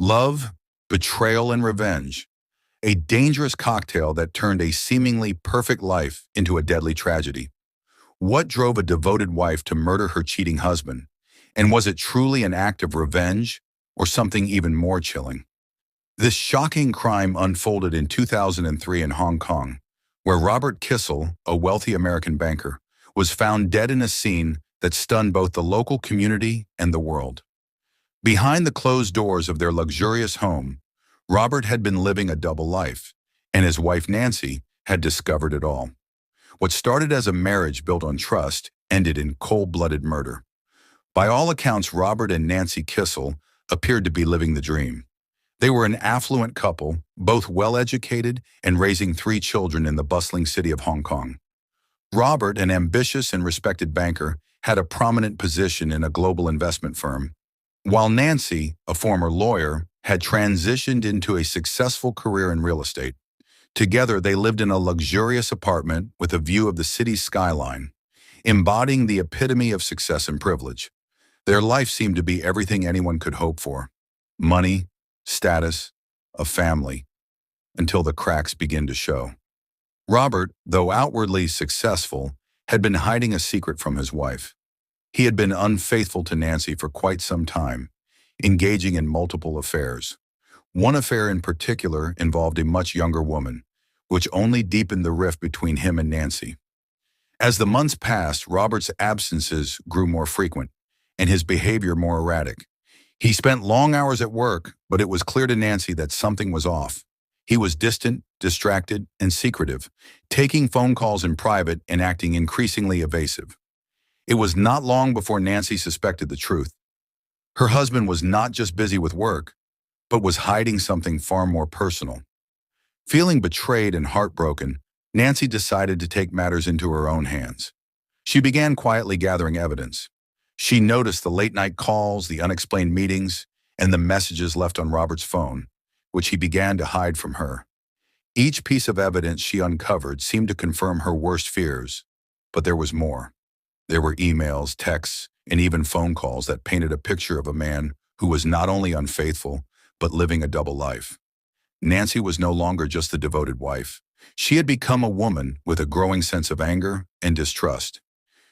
Love, betrayal, and revenge. A dangerous cocktail that turned a seemingly perfect life into a deadly tragedy. What drove a devoted wife to murder her cheating husband? And was it truly an act of revenge or something even more chilling? This shocking crime unfolded in 2003 in Hong Kong, where Robert Kissel, a wealthy American banker, was found dead in a scene that stunned both the local community and the world. Behind the closed doors of their luxurious home, Robert had been living a double life, and his wife Nancy had discovered it all. What started as a marriage built on trust ended in cold-blooded murder. By all accounts, Robert and Nancy Kissel appeared to be living the dream. They were an affluent couple, both well-educated and raising 3 children in the bustling city of Hong Kong. Robert, an ambitious and respected banker, had a prominent position in a global investment firm, while Nancy, a former lawyer, had transitioned into a successful career in real estate. Together, they lived in a luxurious apartment with a view of the city's skyline, embodying the epitome of success and privilege. Their life seemed to be everything anyone could hope for: money, status, a family, until the cracks began to show. Robert, though outwardly successful, had been hiding a secret from his wife. He had been unfaithful to Nancy for quite some time, engaging in multiple affairs. One affair in particular involved a much younger woman, which only deepened the rift between him and Nancy. As the months passed, Robert's absences grew more frequent, and his behavior more erratic. He spent long hours at work, but it was clear to Nancy that something was off. He was distant, distracted, and secretive, taking phone calls in private and acting increasingly evasive. It was not long before Nancy suspected the truth. Her husband was not just busy with work, but was hiding something far more personal. Feeling betrayed and heartbroken, Nancy decided to take matters into her own hands. She began quietly gathering evidence. She noticed the late-night calls, the unexplained meetings, and the messages left on Robert's phone, which he began to hide from her. Each piece of evidence she uncovered seemed to confirm her worst fears, but there was more. There were emails, texts, and even phone calls that painted a picture of a man who was not only unfaithful, but living a double life. Nancy was no longer just the devoted wife. She had become a woman with a growing sense of anger and distrust.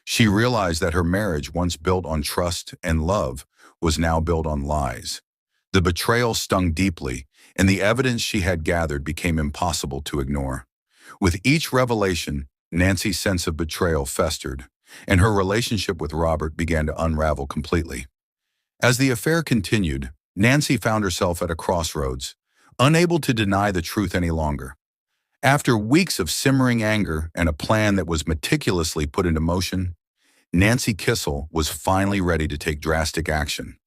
She realized that her marriage, once built on trust and love, was now built on lies. The betrayal stung deeply, and the evidence she had gathered became impossible to ignore. With each revelation, Nancy's sense of betrayal festered, and her relationship with Robert began to unravel completely. As the affair continued, Nancy found herself at a crossroads, unable to deny the truth any longer. After weeks of simmering anger and a plan that was meticulously put into motion, Nancy Kissel was finally ready to take drastic action.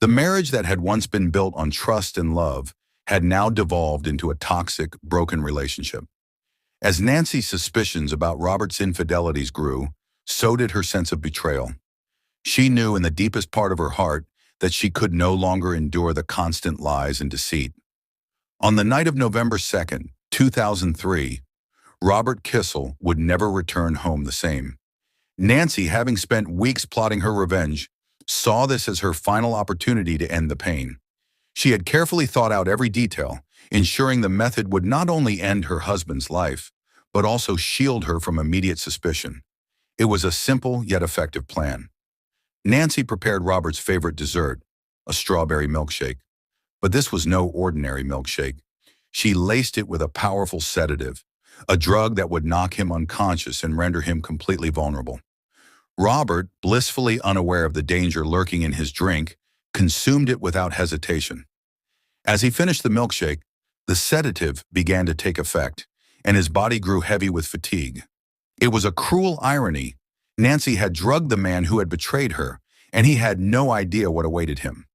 The marriage that had once been built on trust and love had now devolved into a toxic, broken relationship. As Nancy's suspicions about Robert's infidelities grew, so did her sense of betrayal. She knew in the deepest part of her heart that she could no longer endure the constant lies and deceit. On the night of November 2nd, 2003, Robert Kissel would never return home the same. Nancy, having spent weeks plotting her revenge, saw this as her final opportunity to end the pain. She had carefully thought out every detail, ensuring the method would not only end her husband's life, but also shield her from immediate suspicion. It was a simple yet effective plan. Nancy prepared Robert's favorite dessert, a strawberry milkshake. But this was no ordinary milkshake. She laced it with a powerful sedative, a drug that would knock him unconscious and render him completely vulnerable. Robert, blissfully unaware of the danger lurking in his drink, consumed it without hesitation. As he finished the milkshake, the sedative began to take effect, and his body grew heavy with fatigue. It was a cruel irony. Nancy had drugged the man who had betrayed her, and he had no idea what awaited him.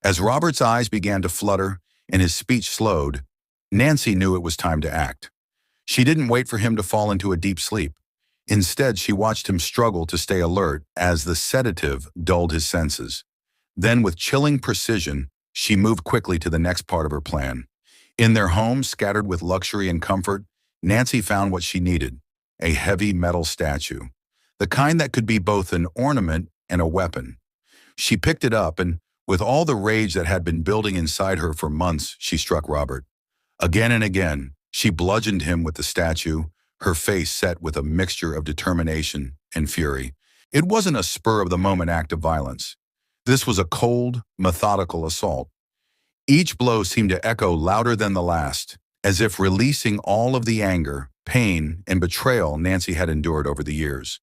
As Robert's eyes began to flutter and his speech slowed, Nancy knew it was time to act. She didn't wait for him to fall into a deep sleep. Instead, she watched him struggle to stay alert as the sedative dulled his senses. Then, with chilling precision, she moved quickly to the next part of her plan. In their home, scattered with luxury and comfort, Nancy found what she needed: a heavy metal statue, the kind that could be both an ornament and a weapon. She picked it up and, With all the rage that had been building inside her for months, she struck Robert. Again and again, she bludgeoned him with the statue, her face set with a mixture of determination and fury. It wasn't a spur-of-the-moment act of violence. This was a cold, methodical assault. Each blow seemed to echo louder than the last, as if releasing all of the anger, pain, and betrayal Nancy had endured over the years.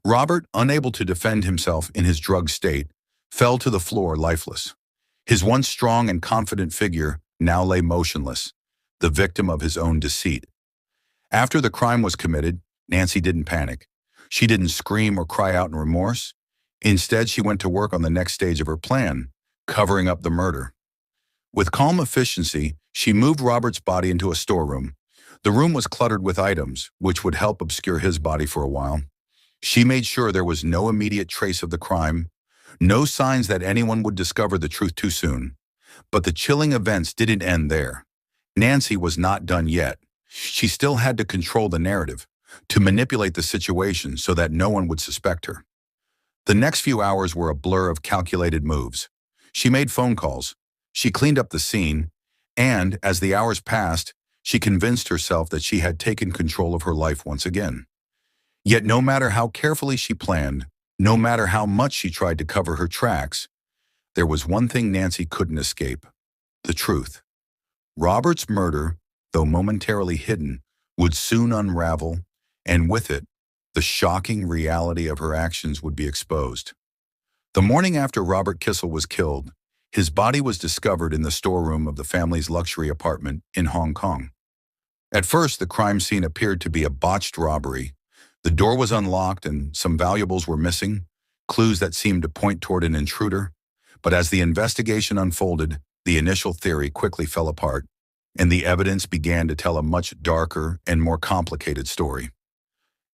Robert, unable to defend himself in his drugged state, fell to the floor lifeless. His once strong and confident figure now lay motionless, the victim of his own deceit. After the crime was committed, Nancy didn't panic. She didn't scream or cry out in remorse. Instead, she went to work on the next stage of her plan, covering up the murder. With calm efficiency, she moved Robert's body into a storeroom. The room was cluttered with items, which would help obscure his body for a while. She made sure there was no immediate trace of the crime, no signs that anyone would discover the truth too soon. But the chilling events didn't end there. Nancy was not done yet. She still had to control the narrative, to manipulate the situation so that no one would suspect her. The next few hours were a blur of calculated moves. She made phone calls. She cleaned up the scene, and, as the hours passed, she convinced herself that she had taken control of her life once again. Yet no matter how carefully she planned, no matter how much she tried to cover her tracks, there was one thing Nancy couldn't escape: the truth. Robert's murder, though momentarily hidden, would soon unravel, and with it, the shocking reality of her actions would be exposed. The morning after Robert Kissel was killed, his body was discovered in the storeroom of the family's luxury apartment in Hong Kong. At first, the crime scene appeared to be a botched robbery. The door was unlocked and some valuables were missing, clues that seemed to point toward an intruder. But as the investigation unfolded, the initial theory quickly fell apart, and the evidence began to tell a much darker and more complicated story.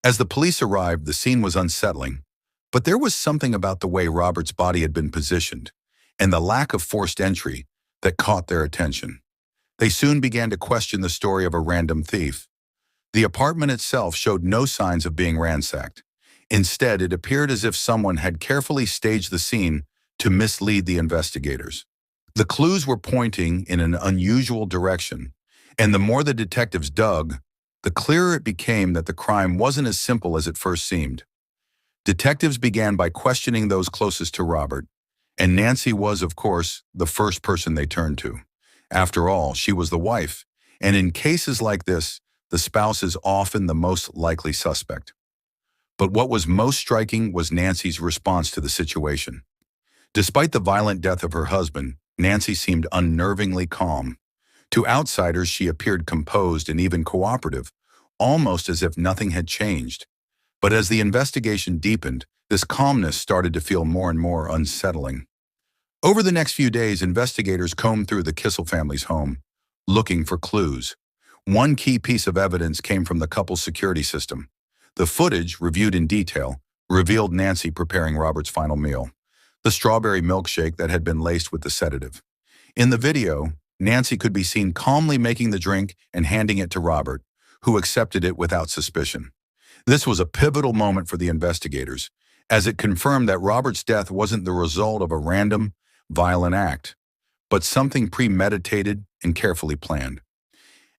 As the police arrived, the scene was unsettling, but there was something about the way Robert's body had been positioned and the lack of forced entry that caught their attention. They soon began to question the story of a random thief. The apartment itself showed no signs of being ransacked. Instead, it appeared as if someone had carefully staged the scene to mislead the investigators. The clues were pointing in an unusual direction, and the more the detectives dug, the clearer it became that the crime wasn't as simple as it first seemed. Detectives began by questioning those closest to Robert, and Nancy was, of course, the first person they turned to. After all, she was the wife, and in cases like this, the spouse is often the most likely suspect. But what was most striking was Nancy's response to the situation. Despite the violent death of her husband, Nancy seemed unnervingly calm. To outsiders, she appeared composed and even cooperative, almost as if nothing had changed. But as the investigation deepened, this calmness started to feel more and more unsettling. Over the next few days, investigators combed through the Kissel family's home, looking for clues. One key piece of evidence came from the couple's security system. The footage, reviewed in detail, revealed Nancy preparing Robert's final meal, the strawberry milkshake that had been laced with the sedative. In the video, Nancy could be seen calmly making the drink and handing it to Robert, who accepted it without suspicion. This was a pivotal moment for the investigators, as it confirmed that Robert's death wasn't the result of a random, violent act, but something premeditated and carefully planned.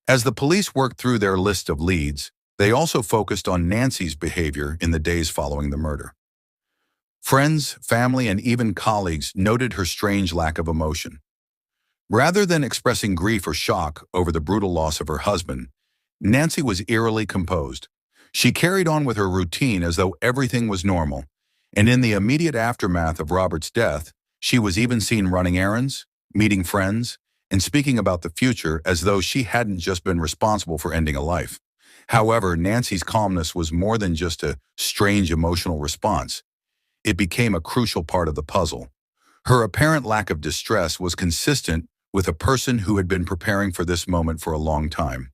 As the police worked through their list of leads, they also focused on Nancy's behavior in the days following the murder. Friends, family, and even colleagues noted her strange lack of emotion. Rather than expressing grief or shock over the brutal loss of her husband, Nancy was eerily composed. She carried on with her routine as though everything was normal, and in the immediate aftermath of Robert's death, she was even seen running errands, meeting friends, and speaking about the future as though she hadn't just been responsible for ending a life. However, Nancy's calmness was more than just a strange emotional response. It became a crucial part of the puzzle. Her apparent lack of distress was consistent with a person who had been preparing for this moment for a long time.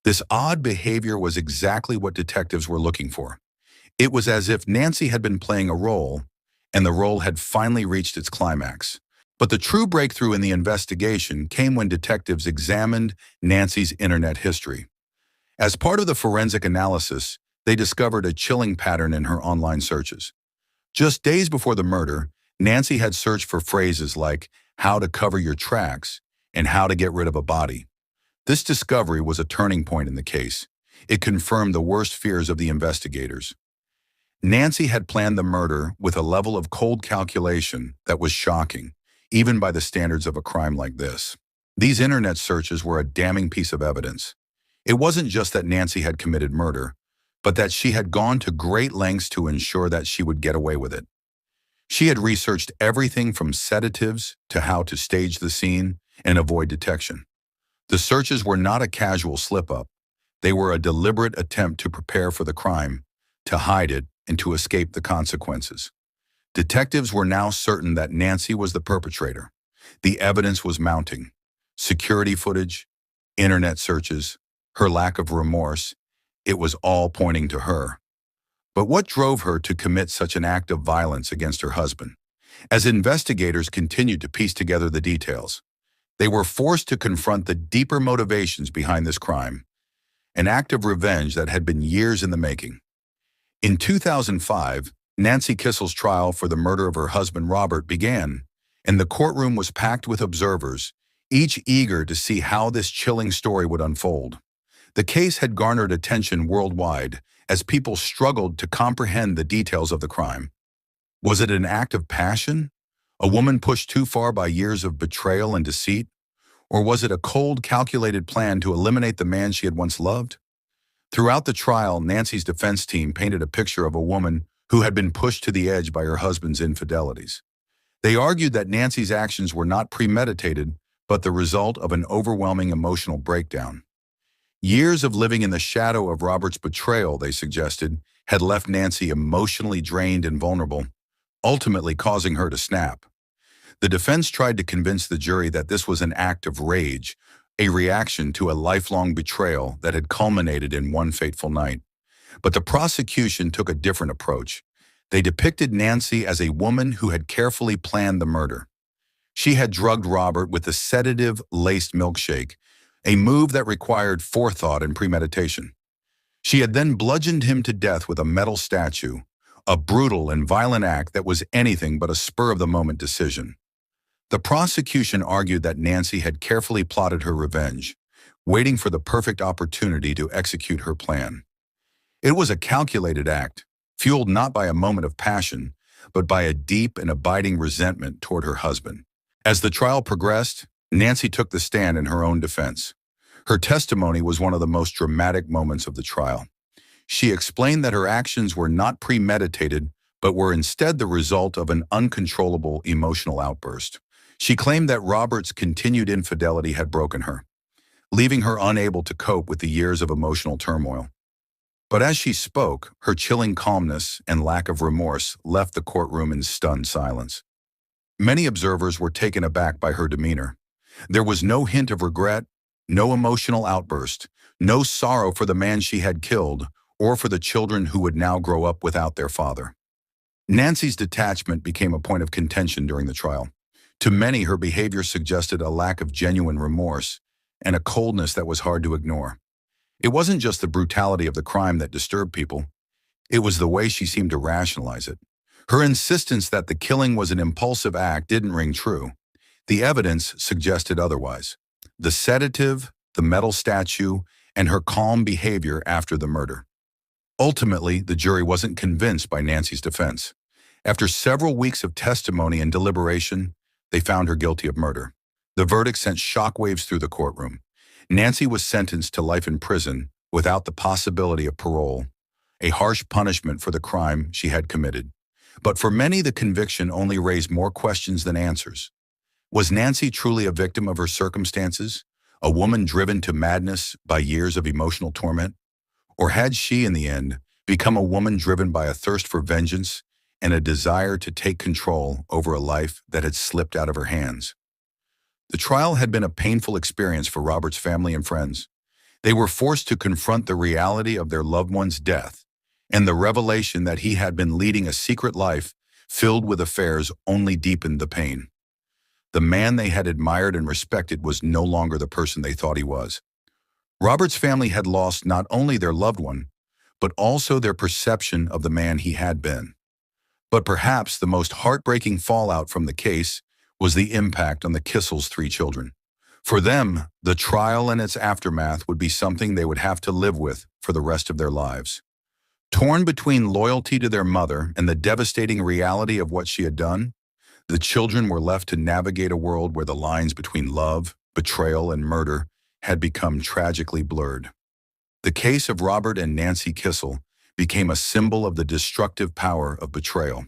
This odd behavior was exactly what detectives were looking for. It was as if Nancy had been playing a role, and the role had finally reached its climax. But the true breakthrough in the investigation came when detectives examined Nancy's internet history. As part of the forensic analysis, they discovered a chilling pattern in her online searches. Just days before the murder, Nancy had searched for phrases like how to cover your tracks and how to get rid of a body. This discovery was a turning point in the case. It confirmed the worst fears of the investigators. Nancy had planned the murder with a level of cold calculation that was shocking, even by the standards of a crime like this. These internet searches were a damning piece of evidence. It wasn't just that Nancy had committed murder, but that she had gone to great lengths to ensure that she would get away with it. She had researched everything from sedatives to how to stage the scene and avoid detection. The searches were not a casual slip-up. They were a deliberate attempt to prepare for the crime, to hide it, and to escape the consequences. Detectives were now certain that Nancy was the perpetrator. The evidence was mounting. Security footage, internet searches, her lack of remorse, it was all pointing to her. But what drove her to commit such an act of violence against her husband? As investigators continued to piece together the details, they were forced to confront the deeper motivations behind this crime, an act of revenge that had been years in the making. In 2005, Nancy Kissel's trial for the murder of her husband Robert began, and the courtroom was packed with observers, each eager to see how this chilling story would unfold. The case had garnered attention worldwide as people struggled to comprehend the details of the crime. Was it an act of passion? A woman pushed too far by years of betrayal and deceit? Or was it a cold, calculated plan to eliminate the man she had once loved? Throughout the trial, Nancy's defense team painted a picture of a woman who had been pushed to the edge by her husband's infidelities. They argued that Nancy's actions were not premeditated, but the result of an overwhelming emotional breakdown. Years of living in the shadow of Robert's betrayal, they suggested, had left Nancy emotionally drained and vulnerable, ultimately causing her to snap. The defense tried to convince the jury that this was an act of rage, a reaction to a lifelong betrayal that had culminated in one fateful night. But the prosecution took a different approach. They depicted Nancy as a woman who had carefully planned the murder. She had drugged Robert with a sedative-laced milkshake, a move that required forethought and premeditation. She had then bludgeoned him to death with a metal statue, a brutal and violent act that was anything but a spur-of-the-moment decision. The prosecution argued that Nancy had carefully plotted her revenge, waiting for the perfect opportunity to execute her plan. It was a calculated act, fueled not by a moment of passion, but by a deep and abiding resentment toward her husband. As the trial progressed, Nancy took the stand in her own defense. Her testimony was one of the most dramatic moments of the trial. She explained that her actions were not premeditated, but were instead the result of an uncontrollable emotional outburst. She claimed that Robert's continued infidelity had broken her, leaving her unable to cope with the years of emotional turmoil. But as she spoke, her chilling calmness and lack of remorse left the courtroom in stunned silence. Many observers were taken aback by her demeanor. There was no hint of regret, no emotional outburst, no sorrow for the man she had killed or for the children who would now grow up without their father. Nancy's detachment became a point of contention during the trial. To many, her behavior suggested a lack of genuine remorse and a coldness that was hard to ignore. It wasn't just the brutality of the crime that disturbed people. It was the way she seemed to rationalize it. Her insistence that the killing was an impulsive act didn't ring true. The evidence suggested otherwise. The sedative, the metal statue, and her calm behavior after the murder. Ultimately, the jury wasn't convinced by Nancy's defense. After several weeks of testimony and deliberation, they found her guilty of murder. The verdict sent shockwaves through the courtroom. Nancy was sentenced to life in prison without the possibility of parole, a harsh punishment for the crime she had committed. But for many, the conviction only raised more questions than answers. Was Nancy truly a victim of her circumstances, a woman driven to madness by years of emotional torment? Or had she, in the end, become a woman driven by a thirst for vengeance and a desire to take control over a life that had slipped out of her hands? The trial had been a painful experience for Robert's family and friends. They were forced to confront the reality of their loved one's death and the revelation that he had been leading a secret life filled with affairs only deepened the pain. The man they had admired and respected was no longer the person they thought he was. Robert's family had lost not only their loved one, but also their perception of the man he had been. But perhaps the most heartbreaking fallout from the case was the impact on the Kissel's three children. For them, the trial and its aftermath would be something they would have to live with for the rest of their lives. Torn between loyalty to their mother and the devastating reality of what she had done, the children were left to navigate a world where the lines between love, betrayal, and murder had become tragically blurred. The case of Robert and Nancy Kissel became a symbol of the destructive power of betrayal.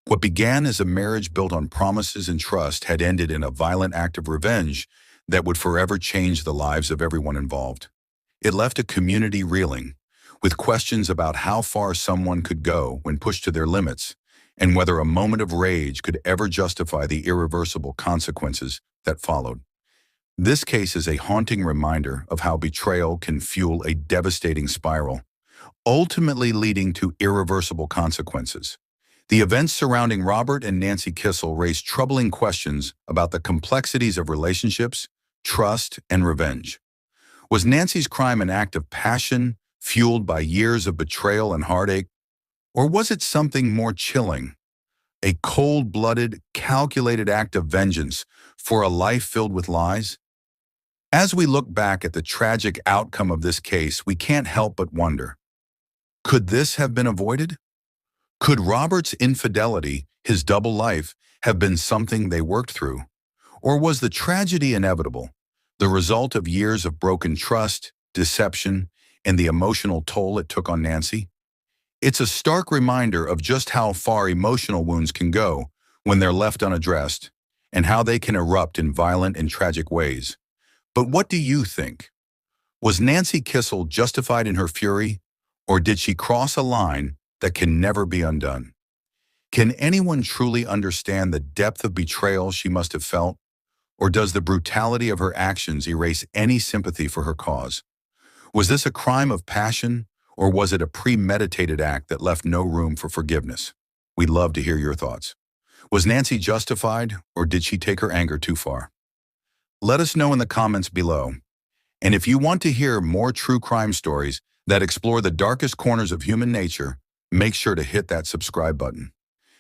What began as a marriage built on promises and trust had ended in a violent act of revenge that would forever change the lives of everyone involved. It left a community reeling, with questions about how far someone could go when pushed to their limits, and whether a moment of rage could ever justify the irreversible consequences that followed. This case is a haunting reminder of how betrayal can fuel a devastating spiral, ultimately leading to irreversible consequences. The events surrounding Robert and Nancy Kissel raised troubling questions about the complexities of relationships, trust, and revenge. Was Nancy's crime an act of passion, fueled by years of betrayal and heartache? Or was it something more chilling, a cold-blooded, calculated act of vengeance for a life filled with lies? As we look back at the tragic outcome of this case, we can't help but wonder, could this have been avoided? Could Robert's infidelity, his double life, have been something they worked through? Or was the tragedy inevitable, the result of years of broken trust, deception, and the emotional toll it took on Nancy? It's a stark reminder of just how far emotional wounds can go when they're left unaddressed, and how they can erupt in violent and tragic ways. But what do you think? Was Nancy Kissel justified in her fury, or did she cross a line that can never be undone? Can anyone truly understand the depth of betrayal she must have felt, or does the brutality of her actions erase any sympathy for her cause? Was this a crime of passion, or was it a premeditated act that left no room for forgiveness? We'd love to hear your thoughts. Was Nancy justified, or did she take her anger too far? Let us know in the comments below. And if you want to hear more true crime stories that explore the darkest corners of human nature, make sure to hit that subscribe button.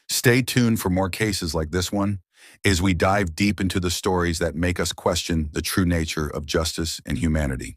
Stay tuned for more cases like this one as we dive deep into the stories that make us question the true nature of justice and humanity.